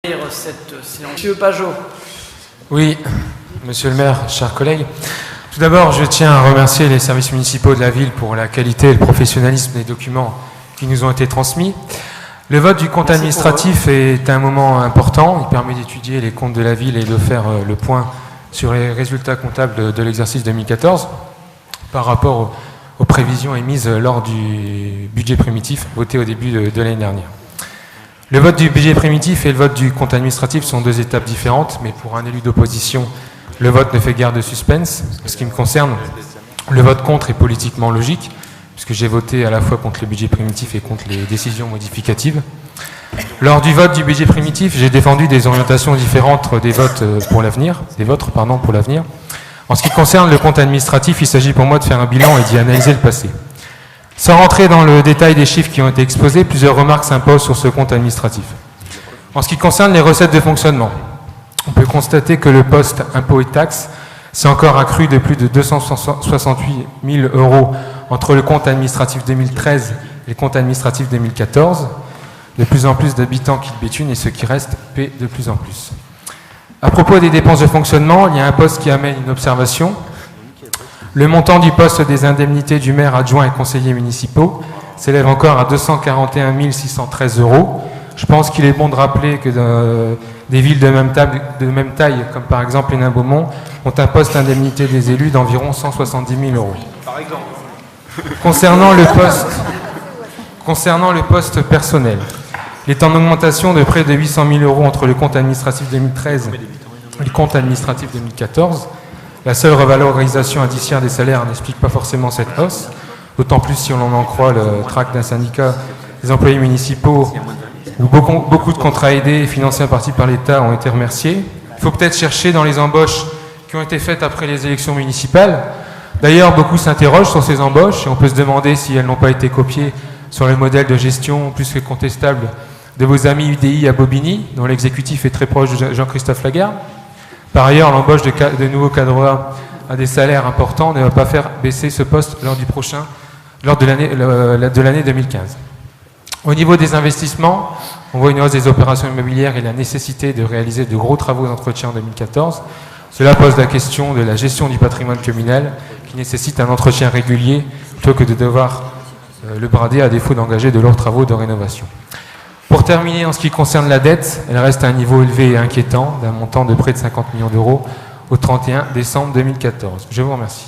Cette séance. Monsieur Pajot. Oui, monsieur le maire, chers collègues. Tout d'abord, je tiens à remercier les services municipaux de la ville pour la qualité et le professionnalisme des documents qui nous ont été transmis. Le vote du compte administratif est un moment important. Il permet d'étudier les comptes de la ville et de faire le point sur les résultats comptables de l'exercice 2014 par rapport aux prévisions émises lors du budget primitif voté au début de l'année dernière. Le vote du budget primitif et le vote du compte administratif sont deux étapes différentes, mais pour un élu d'opposition, le vote ne fait guère de suspense. En ce qui me concerne, le vote contre est politiquement logique, puisque j'ai voté à la fois contre le budget primitif et contre les décisions modificatives. Lors du vote du budget primitif, j'ai défendu des orientations différentes des votes pour l'avenir, des vôtres, pardon, pour l'avenir. En ce qui concerne le compte administratif, il s'agit pour moi de faire un bilan et d'y analyser le passé. Sans rentrer dans le détail des chiffres qui ont été exposés, plusieurs remarques s'imposent sur ce compte administratif. En ce qui concerne les recettes de fonctionnement, on peut constater que le poste impôts et taxes s'est encore accru de plus de 268 000 € entre le compte administratif 2013 et le compte administratif 2014. De plus en plus d'habitants quittent Béthune et ceux qui restent paient de plus en plus. À propos des dépenses de fonctionnement, il y a un poste qui amène une observation. Le montant du poste des indemnités du maire adjoint et conseillers municipaux s'élève encore à 241 613 €. Je pense qu'il est bon de rappeler que des villes de même taille, comme par exemple Hénin-Beaumont, ont un poste indemnité des élus d'environ 170 000 €. Par exemple. Concernant le poste personnel, il est en augmentation de près de 800 000 € entre le compte administratif 2013 et le compte administratif 2014. La seule revalorisation indiciaire des salaires n'explique pas forcément cette hausse, d'autant plus si on en croit le tract d'un syndicat des employés municipaux où beaucoup de contrats aidés et financés en partie par l'État ont été remerciés. Il faut peut-être chercher dans les embauches qui ont été faites après les élections municipales. D'ailleurs, beaucoup s'interrogent sur ces embauches et on peut se demander si elles n'ont pas été copiées sur le modèle de gestion plus que contestable de vos amis UDI à Bobigny, dont l'exécutif est très proche de Jean-Christophe Lagarde. Par ailleurs, l'embauche de nouveaux cadres à des salaires importants ne va pas faire baisser ce poste lors de l'année 2015. Au niveau des investissements, on voit une hausse des opérations immobilières et la nécessité de réaliser de gros travaux d'entretien en 2014. Cela pose la question de la gestion du patrimoine communal qui nécessite un entretien régulier plutôt que de devoir le brader à défaut d'engager de lourds travaux de rénovation. Pour terminer, en ce qui concerne la dette, elle reste à un niveau élevé et inquiétant, d'un montant de près de 50 millions € au 31 décembre 2014. Je vous remercie.